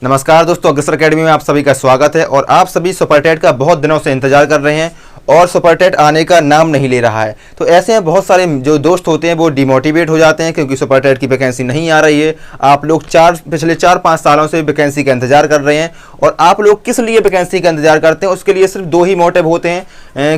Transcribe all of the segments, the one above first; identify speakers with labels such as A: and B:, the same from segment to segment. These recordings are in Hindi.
A: नमस्कार दोस्तों, अग्रसर अकेडमी में आप सभी का स्वागत है। और आप सभी सुपर टेट का बहुत दिनों से इंतजार कर रहे हैं और सुपर टेट आने का नाम नहीं ले रहा है। तो ऐसे में बहुत सारे जो दोस्त होते हैं वो डिमोटिवेट हो जाते हैं क्योंकि सुपर टेट की वैकेंसी नहीं आ रही है। आप लोग पिछले 4-5 सालों से वैकेंसी का इंतजार कर रहे हैं। और आप लोग किस लिए वैकेंसी का इंतजार करते हैं, उसके लिए सिर्फ 2 ही मोटिव होते हैं।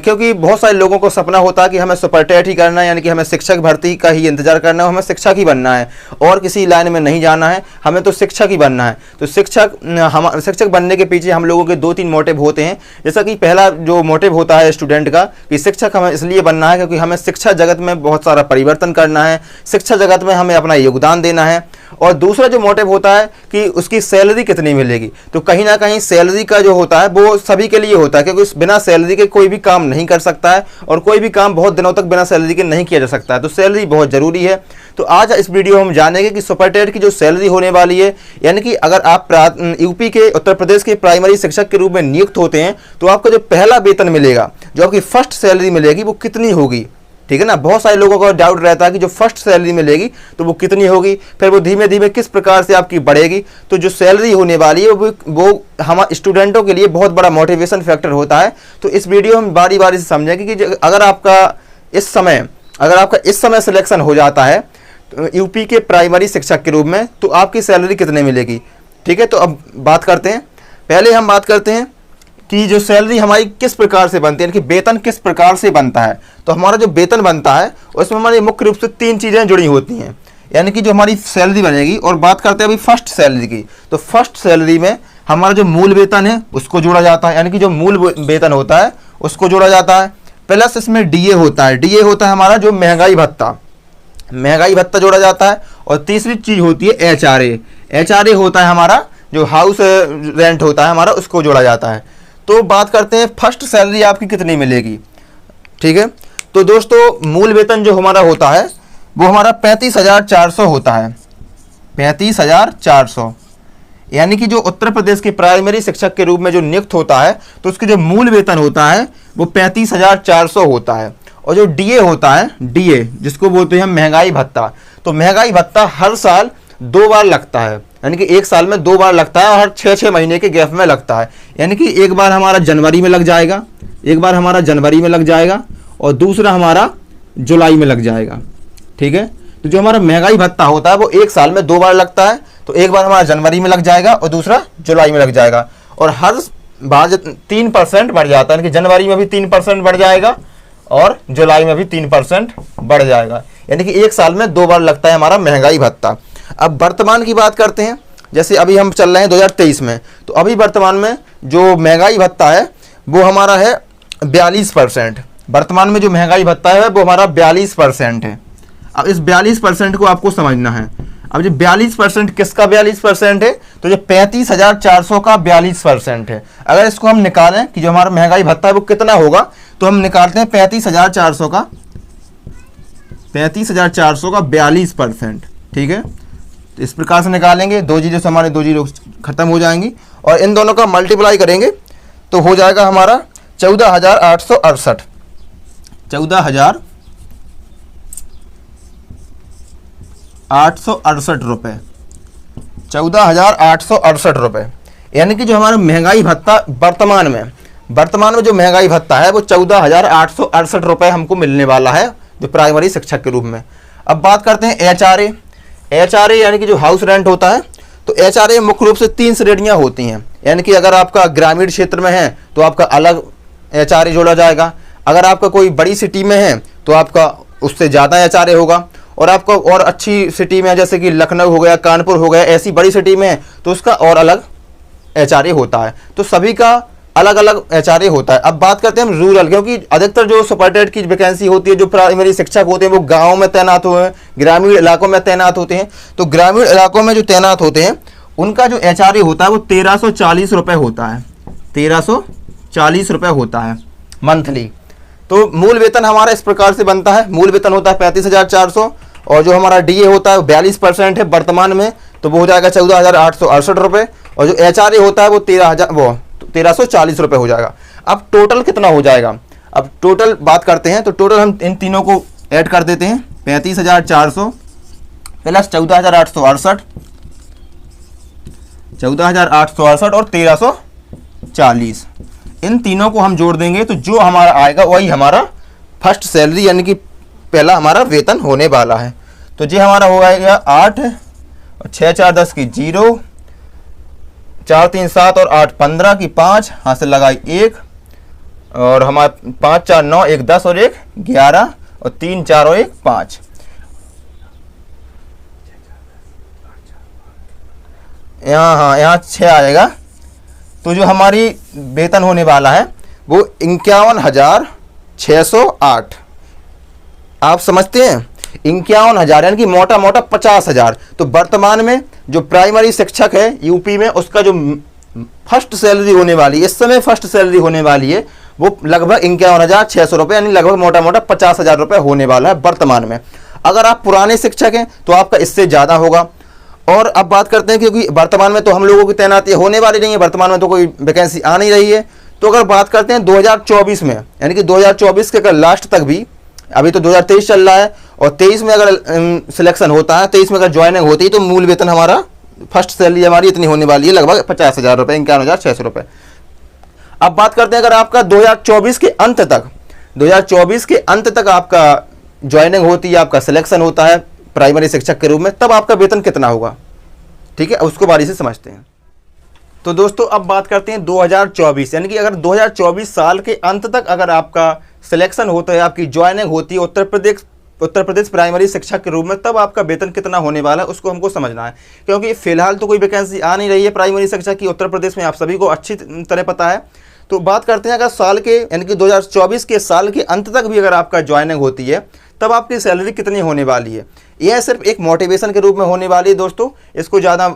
A: क्योंकि बहुत सारे लोगों को सपना होता है कि हमें सुपर टेट ही करना है, यानी कि हमें शिक्षक भर्ती का ही इंतजार करना है, हमें शिक्षक ही बनना है और किसी लाइन में नहीं जाना है, हमें तो शिक्षक ही बनना है। तो शिक्षक बनने के पीछे हम लोगों के 2-3 मोटिव होते हैं। जैसा कि पहला जो मोटिव होता है स्टूडेंट का कि शिक्षक हमें इसलिए बनना है क्योंकि हमें शिक्षा जगत में बहुत सारा परिवर्तन करना है, शिक्षा जगत में हमें अपना योगदान देना है। और दूसरा जो मोटिव होता है कि उसकी सैलरी कितनी मिलेगी। तो कहीं ना कहीं सैलरी का जो होता है वो सभी के लिए होता है, क्योंकि बिना सैलरी के कोई भी काम नहीं कर सकता है और कोई भी काम बहुत दिनों तक बिना सैलरी के नहीं किया जा सकता है। तो सैलरी बहुत ज़रूरी है। तो आज इस वीडियो में हम जानेंगे कि सुपर टेट की जो सैलरी होने वाली है, यानी कि अगर आप यूपी के उत्तर प्रदेश के प्राइमरी शिक्षक के रूप में नियुक्त होते हैं तो आपका जो पहला वेतन मिलेगा, जो आपकी फर्स्ट सैलरी मिलेगी, वो कितनी होगी। ठीक है ना। बहुत सारे लोगों का डाउट रहता है कि जो फर्स्ट सैलरी मिलेगी तो वो कितनी होगी, फिर वो धीमे धीमे किस प्रकार से आपकी बढ़ेगी। तो जो सैलरी होने वाली है वो हम स्टूडेंटों के लिए बहुत बड़ा मोटिवेशन फैक्टर होता है। तो इस वीडियो हम बारी बारी से समझेंगे कि अगर आपका इस समय सिलेक्शन हो जाता है यूपी के प्राइमरी शिक्षक के रूप में तो आपकी सैलरी कितने मिलेगी। ठीक है, तो अब बात करते हैं। पहले हम बात करते हैं कि जो सैलरी हमारी किस प्रकार से बनती है, यानी कि वेतन किस प्रकार से बनता है। तो हमारा जो वेतन बनता है उसमें हमारी मुख्य रूप से 3 चीज़ें जुड़ी होती हैं, यानी कि जो हमारी सैलरी बनेगी। और बात करते हैं अभी फर्स्ट सैलरी की। तो फर्स्ट सैलरी में हमारा जो मूल वेतन है उसको जोड़ा जाता है, यानी कि जो मूल वेतन होता है उसको जोड़ा जाता है। प्लस इसमें डीए होता है, डीए होता है हमारा जो महंगाई भत्ता जोड़ा जाता है। और तीसरी चीज़ होती है एचआरए होता है हमारा जो हाउस रेंट होता है हमारा, उसको जोड़ा जाता है। तो बात करते हैं फर्स्ट सैलरी आपकी कितनी मिलेगी। ठीक है, तो दोस्तों मूल वेतन जो हमारा होता है वो हमारा 35,400 होता है। 35,400 यानी कि जो उत्तर प्रदेश के प्राइमरी शिक्षक के रूप में जो नियुक्त होता है तो उसके जो मूल वेतन होता है वो 35,400 होता है। और जो डीए होता है, डीए जिसको बोलते हैं महंगाई भत्ता, तो महंगाई भत्ता हर साल 2 बार लगता है, यानी कि 1 साल में 2 बार लगता है और हर 6-6 महीने के गैप में लगता है। यानी कि एक बार हमारा जनवरी में लग जाएगा, और दूसरा हमारा जुलाई में लग जाएगा। ठीक है, तो जो हमारा महंगाई भत्ता होता है वो 1 साल में 2 बार लगता है। तो एक बार हमारा जनवरी में लग जाएगा और दूसरा जुलाई में लग जाएगा। और हर बार 3% बढ़ जाता है, यानी कि जनवरी में भी 3% बढ़ जाएगा और जुलाई में भी 3% बढ़ जाएगा। यानी कि 1 साल में 2 बार लगता है हमारा महंगाई भत्ता। अब वर्तमान की बात करते हैं। जैसे अभी हम चल रहे हैं 2023 में, तो अभी वर्तमान में जो महंगाई भत्ता है वो हमारा है 42%। वर्तमान में जो महंगाई भत्ता है वो हमारा 42% है। अब इस 42% को आपको समझना है। अब जो 42% किसका 42% है, तो जो 35,400 का 42% है। अगर इसको हम निकालें कि जो हमारा महंगाई भत्ता है वो कितना होगा, तो हम निकालते हैं 35,400 का 42%। ठीक है, तो इस प्रकार से निकालेंगे। 2 जीरो से हमारे 2 जीरो खत्म हो जाएंगी और इन दोनों का मल्टीप्लाई करेंगे तो हो जाएगा हमारा 14,868। 14,868 रुपये। 14,868 रुपये, यानी कि जो हमारा महंगाई भत्ता वर्तमान में जो महंगाई भत्ता है वो 14,868 रुपये हमको मिलने वाला है जो प्राइमरी शिक्षक के रूप में। अब बात करते हैं एचआरए यानी कि जो हाउस रेंट होता है। तो एचआरए मुख्य रूप से 3 श्रेणियाँ होती हैं, यानी कि अगर आपका ग्रामीण क्षेत्र में है तो आपका अलग एचआरए जोड़ा जाएगा। अगर आपका कोई बड़ी सिटी में है तो आपका उससे ज़्यादा एचआरए होगा। और आपका और अच्छी सिटी में जैसे कि लखनऊ हो गया, कानपुर हो गया, ऐसी बड़ी सिटी में है तो उसका और अलग एचआरए होता है। तो सभी का अलग अलग एचआरए होता है। अब बात करते हैं हम रूरल, क्योंकि अधिकतर जो सुपर टेट की वैकेंसी होती है जो प्राइमरी शिक्षक होते हैं वो गाँव में तैनात हुए हैं, ग्रामीण इलाकों में तैनात होते हैं। तो ग्रामीण इलाकों में जो तैनात होते हैं उनका जो एचआरए होता है वो 1,340 रुपये होता है। 1,340 रुपये होता है मंथली। तो मूल वेतन हमारा इस प्रकार से बनता है। मूल वेतन होता है 35,400 और जो हमारा डीए होता है 42% है वर्तमान में, तो वो हो जाएगा 14,868 रुपये। और जो एचआरए होता है वो 1,340 रुपये हो जाएगा। अब टोटल कितना हो जाएगा, अब टोटल बात करते हैं। तो टोटल हम इन तीनों को ऐड कर देते हैं। 35,400 प्लस 14,868 14,868 और 1,340, इन तीनों को हम जोड़ देंगे तो जो हमारा आएगा वही हमारा फर्स्ट सैलरी यानी कि पहला हमारा वेतन होने वाला है। तो ये हमारा हो जाएगा 8 और 6 4 10 की 0, 4 3 7 और 8 15 की 5, हाथ से लगाई 1 और हमारा 5 4 9 1 10 और 1 11 और 3 4 और 1 5। यहाँ 6 आएगा। तो जो हमारी वेतन होने वाला है वो 51,608। आप समझते हैं 51,000 यानी कि मोटा मोटा 50,000। तो वर्तमान में जो प्राइमरी शिक्षक है यूपी में उसका जो फर्स्ट सैलरी होने वाली है, इस समय फर्स्ट सैलरी होने वाली है वो लगभग 51,600 रुपये यानी लगभग मोटा मोटा 50,000 रुपये होने वाला है वर्तमान में। अगर आप पुराने शिक्षक हैं तो आपका इससे ज़्यादा होगा। और अब बात करते हैं क्योंकि वर्तमान में तो हम लोगों की तैनाती होने वाली नहीं है, वर्तमान में तो कोई वैकेंसी आ नहीं रही है। तो अगर बात करते हैं 2024 में यानी कि 2024 के अगर लास्ट तक भी, अभी तो 2023 चल रहा है और 23 में अगर सिलेक्शन होता है, 23 में अगर ज्वाइनिंग होती है तो मूल वेतन हमारा फर्स्ट सैलरी हमारी इतनी होने वाली है लगभग 50,000 रुपये, 51,600 रुपये। अब बात करते हैं अगर आपका 2024 के अंत तक आपका ज्वाइनिंग होती है, आपका सिलेक्शन होता है प्राइमरी शिक्षक के रूप में, तब आपका वेतन कितना होगा, ठीक है, उसको बारी से समझते हैं। तो दोस्तों अब बात करते हैं 2024 यानी कि अगर 2024 साल के अंत तक अगर आपका सिलेक्शन होता है, आपकी ज्वाइनिंग होती है उत्तर प्रदेश प्राइमरी शिक्षक के रूप में, तब आपका वेतन कितना होने वाला है उसको हमको समझना है। क्योंकि फिलहाल तो कोई वैकेंसी आ नहीं रही है प्राइमरी शिक्षक की उत्तर प्रदेश में, आप सभी को अच्छी तरह पता है। तो बात करते हैं अगर साल के यानी कि 2024 के साल के अंत तक भी अगर आपका ज्वाइनिंग होती है तब आपकी सैलरी कितनी होने वाली है। यह सिर्फ एक मोटिवेशन के रूप में होने वाली है दोस्तों, इसको ज़्यादा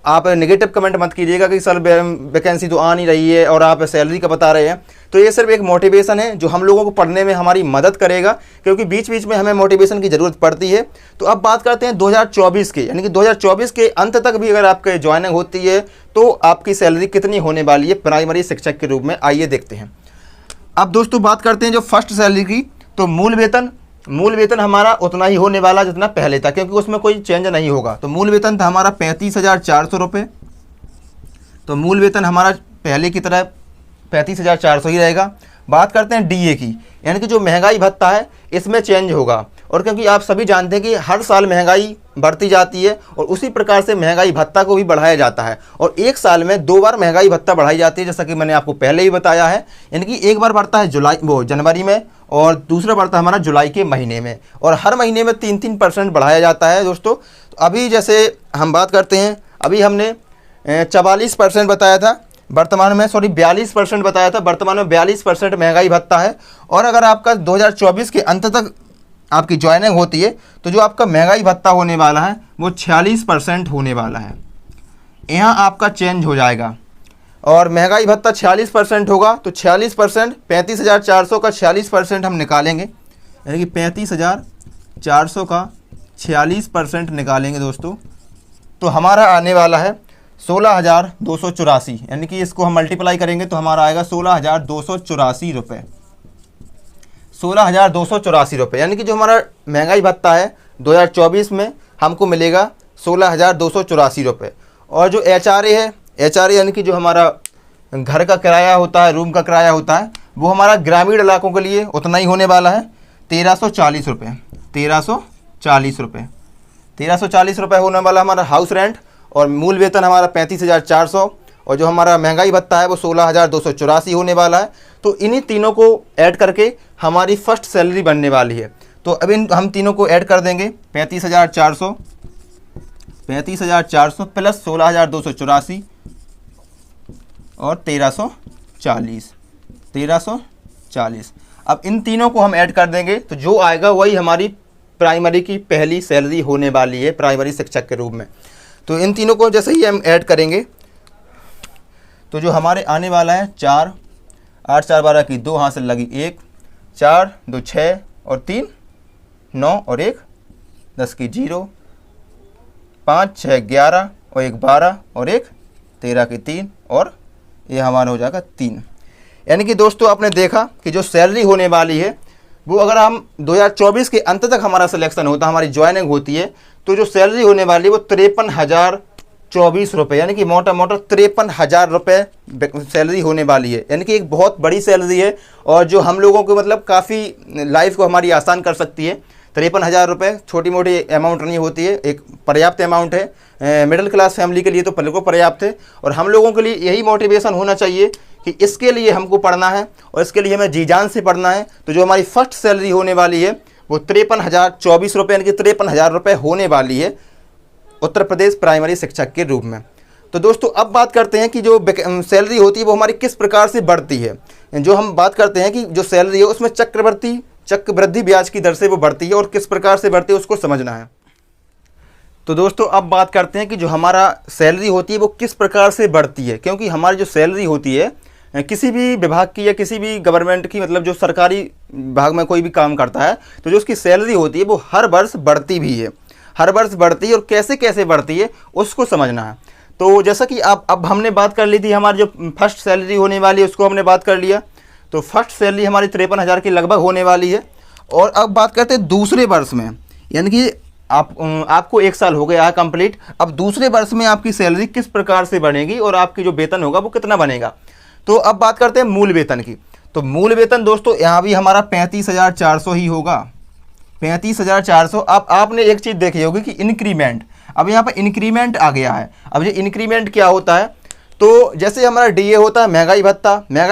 A: आप नेगेटिव कमेंट मत कीजिएगा कि सर वैकेंसी तो आ नहीं रही है और आप सैलरी का बता रहे हैं। तो ये सिर्फ एक मोटिवेशन है जो हम लोगों को पढ़ने में हमारी मदद करेगा, क्योंकि बीच बीच में हमें मोटिवेशन की ज़रूरत पड़ती है। तो अब बात करते हैं 2024 के यानी कि 2024 के अंत तक भी अगर आपके ज्वाइनिंग होती है तो आपकी सैलरी कितनी होने वाली है प्राइमरी शिक्षक के रूप में, आइए देखते हैं। अब दोस्तों बात करते हैं जो फर्स्ट सैलरी की, तो मूल वेतन हमारा उतना ही होने वाला जितना पहले था, क्योंकि उसमें कोई चेंज नहीं होगा। तो मूल वेतन था हमारा 35,400 रुपये। तो मूल वेतन हमारा पहले की तरह 35,400 ही रहेगा। बात करते हैं डीए की, यानी कि जो महंगाई भत्ता है इसमें चेंज होगा। और क्योंकि आप सभी जानते हैं कि हर साल महंगाई बढ़ती जाती है और उसी प्रकार से महंगाई भत्ता को भी बढ़ाया जाता है, और एक साल में 2 बार महंगाई भत्ता बढ़ाई जाती है, जैसा कि मैंने आपको पहले ही बताया है। यानी कि एक बार बढ़ता है जनवरी में और दूसरा बढ़ता है हमारा जुलाई के महीने में, और हर महीने में 3-3% बढ़ाया जाता है दोस्तों। तो अभी जैसे हम बात करते हैं, अभी हमने 44% बताया था, वर्तमान में 42% बताया था, वर्तमान में 42% महंगाई भत्ता है। और अगर आपका 2024 के अंत तक आपकी ज्वाइनिंग होती है तो जो आपका महंगाई भत्ता होने वाला है वो 46% होने वाला है। यहाँ आपका चेंज हो जाएगा और महंगाई भत्ता 46% होगा। तो 46% 35,400 का 46% हम निकालेंगे, यानी कि 35,400 का 46% निकालेंगे दोस्तों, तो हमारा आने वाला है 16,284। यानी कि इसको हम मल्टीप्लाई करेंगे तो हमारा आएगा 16,284 रुपये। 16,284 रुपये, यानी कि जो हमारा महंगाई भत्ता है 2024 में हमको मिलेगा 16,284 रुपये। और जो HRA है, HRA यानी कि जो हमारा घर का किराया होता है, रूम का किराया होता है, वो हमारा ग्रामीण इलाकों के लिए उतना ही होने वाला है 1,340 रुपये। 1,340 रुपये, 1,340 रुपये होने वाला हमारा हाउस रेंट। और मूल वेतन हमारा 35,400 और जो हमारा महंगाई भत्ता है वो 16,284 होने वाला है। तो इन्हीं तीनों को ऐड करके हमारी फर्स्ट सैलरी बनने वाली है। तो अब हम तीनों को ऐड कर देंगे, 35,400 प्लस 16,284 और 1,340। अब इन तीनों को हम ऐड कर देंगे तो जो आएगा वही हमारी प्राइमरी की पहली सैलरी होने वाली है प्राइमरी शिक्षक के रूप में। तो इन तीनों को जैसे ही हम ऐड करेंगे तो जो हमारे आने वाला है 4, 8 4 12 की 2, हाथ से लगी 1, 4 2 6 और 3 9 और 1 10 की 0, 5 6 11 और 1 12 और 1 13 की 3 और ये हमारा हो जाएगा 3। यानी कि दोस्तों आपने देखा कि जो सैलरी होने वाली है वो अगर हम 2024 के अंत तक हमारा सिलेक्शन होता है, हमारी ज्वाइनिंग होती है, तो जो सैलरी होने वाली है वो ₹53,024, यानी कि मोटा मोटा 53,000 रुपये सैलरी होने वाली है। यानी कि एक बहुत बड़ी सैलरी है और जो हम लोगों को मतलब काफ़ी लाइफ को हमारी आसान कर सकती है। 53,000 रुपये छोटी मोटी अमाउंट नहीं होती है, एक पर्याप्त अमाउंट है। मिडिल क्लास फैमिली के लिए तो बिल्कुल पर्याप्त है और हम लोगों के लिए यही मोटिवेशन होना चाहिए कि इसके लिए हमको पढ़ना है और इसके लिए हमें जी जान से पढ़ना है। तो जो हमारी फर्स्ट सैलरी होने वाली है वो 53,024 रुपये यानी कि 53,000 रुपये होने वाली है उत्तर प्रदेश प्राइमरी शिक्षक के रूप में। तो दोस्तों अब बात करते हैं कि जो सैलरी होती है वो हमारी किस प्रकार से बढ़ती है। जो हम बात करते हैं कि जो सैलरी है उसमें चक्रवृद्धि ब्याज की दर से वो बढ़ती है और किस प्रकार से बढ़ती है उसको समझना है। तो दोस्तों अब बात करते हैं कि जो हमारा सैलरी होती है वो किस प्रकार से बढ़ती है, क्योंकि हमारी जो सैलरी होती है किसी भी विभाग की या किसी भी गवर्नमेंट की, मतलब जो सरकारी विभाग में कोई भी काम करता है तो जो उसकी सैलरी होती है वो हर वर्ष बढ़ती भी है, हर वर्ष बढ़ती है और कैसे कैसे बढ़ती है उसको समझना है। तो जैसा कि अब हमने बात कर ली थी, हमारी जो फर्स्ट सैलरी होने वाली है उसको हमने बात कर लिया। तो फर्स्ट सैलरी हमारी 53,000 के लगभग होने वाली है। और अब बात करते हैं दूसरे वर्ष में, यानी कि आपको 1 साल हो गया है कंप्लीट। अब दूसरे वर्ष में आपकी सैलरी किस प्रकार से बनेगी और आपकी जो वेतन होगा वो कितना बनेगा। तो अब बात करते हैं मूल वेतन की। तो मूल वेतन दोस्तों यहाँ भी हमारा 35,400 ही होगा, 35,400। अब आपने एक चीज़ देखी होगी कि इंक्रीमेंट, अब यहाँ पर इंक्रीमेंट आ गया है। अब ये इंक्रीमेंट क्या होता है, तो जैसे हमारा डीए होता है महंगाई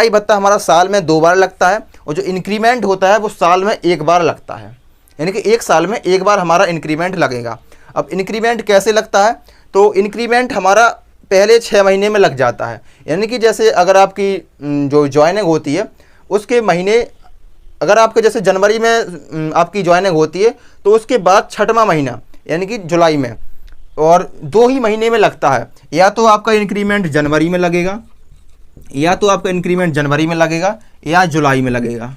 A: भत्ता हमारा साल में 2 बार लगता है और जो इंक्रीमेंट होता है वो साल में 1 बार लगता है, यानी कि 1 साल में 1 बार हमारा इंक्रीमेंट लगेगा। अब इंक्रीमेंट कैसे लगता है, तो इंक्रीमेंट हमारा पहले 6 महीने में लग जाता है। यानी कि जैसे अगर आपकी जो ज्वाइनिंग होती है उसके महीने, अगर आपके जैसे जनवरी में आपकी ज्वाइनिंग होती है तो उसके बाद 6वां महीना यानी कि जुलाई में, और 2 ही महीने में लगता है। या तो आपका इंक्रीमेंट जनवरी में लगेगा, या तो आपका इंक्रीमेंट जनवरी में लगेगा या जुलाई में लगेगा।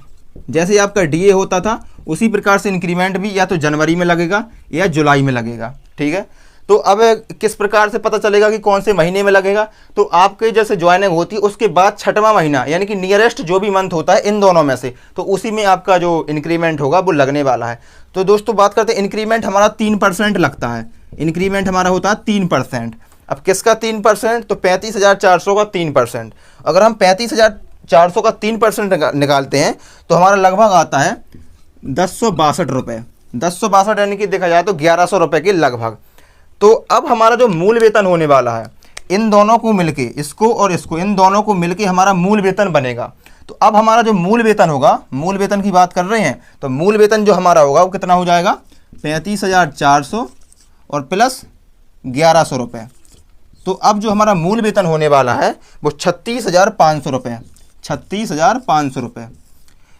A: जैसे आपका डीए होता था उसी प्रकार से इंक्रीमेंट भी या तो जनवरी में लगेगा या जुलाई में लगेगा। ठीक है, तो अब किस प्रकार से पता चलेगा कि कौन से महीने में लगेगा, तो आपके जैसे ज्वाइनिंग होती है उसके बाद 6वां महीना यानी कि नियरेस्ट जो भी मंथ होता है इन दोनों में से, तो उसी में आपका जो इंक्रीमेंट होगा वो लगने वाला है। तो दोस्तों बात करते हैं, इंक्रीमेंट हमारा 3% लगता है, इंक्रीमेंट हमारा होता है 3%। अब किसका 3%, तो 35,400 का 3%। अगर हम 35,400 का 3% निकालते हैं तो हमारा लगभग आता है 1062 रुपये, 1062 यानी कि देखा जाए तो 1100 रुपये के लगभग। तो अब हमारा जो मूल वेतन होने वाला है, इन दोनों को मिलके, इसको और इसको, इन दोनों को मिलके हमारा मूल वेतन बनेगा। तो अब हमारा जो मूल वेतन होगा, मूल वेतन की बात कर रहे हैं, तो मूल वेतन जो हमारा होगा वो कितना हो जाएगा, 35,400 और प्लस 1100 रुपये। तो अब जो हमारा मूल वेतन होने वाला है वो 36,500 रुपये, 36,500 रुपये।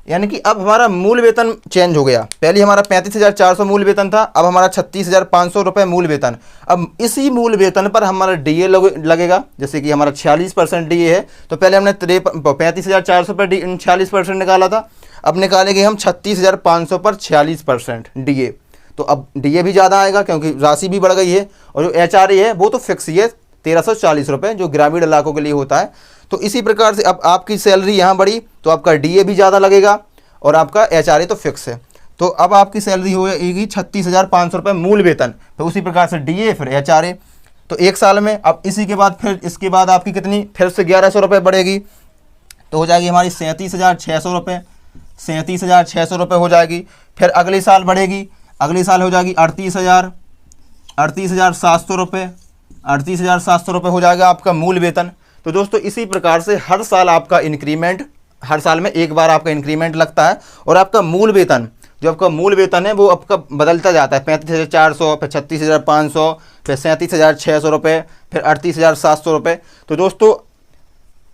A: यानी कि अब हमारा मूल वेतन चेंज हो गया। पहले हमारा 35,400 मूल वेतन था, अब हमारा 36,500 रुपये मूल वेतन। अब इसी मूल वेतन पर हमारा डीए लगेगा। जैसे कि हमारा 46% डीए है, तो पहले हमने 35,400 पर 46% निकाला था, अब निकालेंगे हम 36,500 पर 46% डीए। तो अब डीए भी ज़्यादा आएगा क्योंकि राशि भी बढ़ गई है, और जो एचआरए है वो तो फिक्स ही है 1,340 रुपये, जो ग्रामीण इलाकों के लिए होता है। तो इसी प्रकार से अब आपकी सैलरी यहाँ बढ़ी तो आपका डीए भी ज़्यादा लगेगा और आपका एचआरए तो फिक्स है। तो अब आपकी सैलरी होगी 36,500 रुपये मूल वेतन, तो उसी प्रकार से डीए फिर एचआरए, तो 1 साल में। अब इसी के बाद फिर इसके बाद आपकी कितनी, फिर से 1,100 रुपये बढ़ेगी, तो हो जाएगी हमारी 37,600 रुपये, 37,600 रुपये हो जाएगी। फिर अगले साल बढ़ेगी, अगले साल हो जाएगी 38,700 रुपये, 38,700 रुपये हो जाएगा आपका मूल वेतन। तो दोस्तों इसी प्रकार से हर साल आपका इंक्रीमेंट, हर साल में 1 बार आपका इंक्रीमेंट लगता है, और आपका मूल वेतन, जो आपका मूल वेतन है वो आपका बदलता जाता है। 35,400, फिर 36,500, फिर 37,600 रुपये, फिर 38,700 रुपये। तो दोस्तों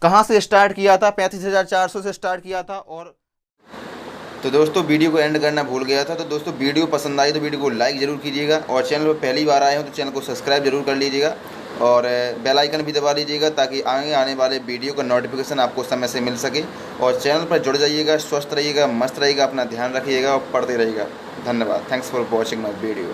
A: कहाँ से स्टार्ट किया था, 35,400 से स्टार्ट किया था। और तो दोस्तों वीडियो को एंड करना भूल गया था। तो दोस्तों वीडियो पसंद आई तो वीडियो को लाइक ज़रूर कीजिएगा, और चैनल पर पहली बार आए हो तो चैनल को सब्सक्राइब जरूर कर लीजिएगा, और बेल आइकन भी दबा लीजिएगा ताकि आगे आने वाले वीडियो का नोटिफिकेशन आपको समय से मिल सके। और चैनल पर जुड़ जाइएगा, स्वस्थ रहिएगा, मस्त रहिएगा, अपना ध्यान रखिएगा और पढ़ते रहिएगा। धन्यवाद। Thanks for watching my video.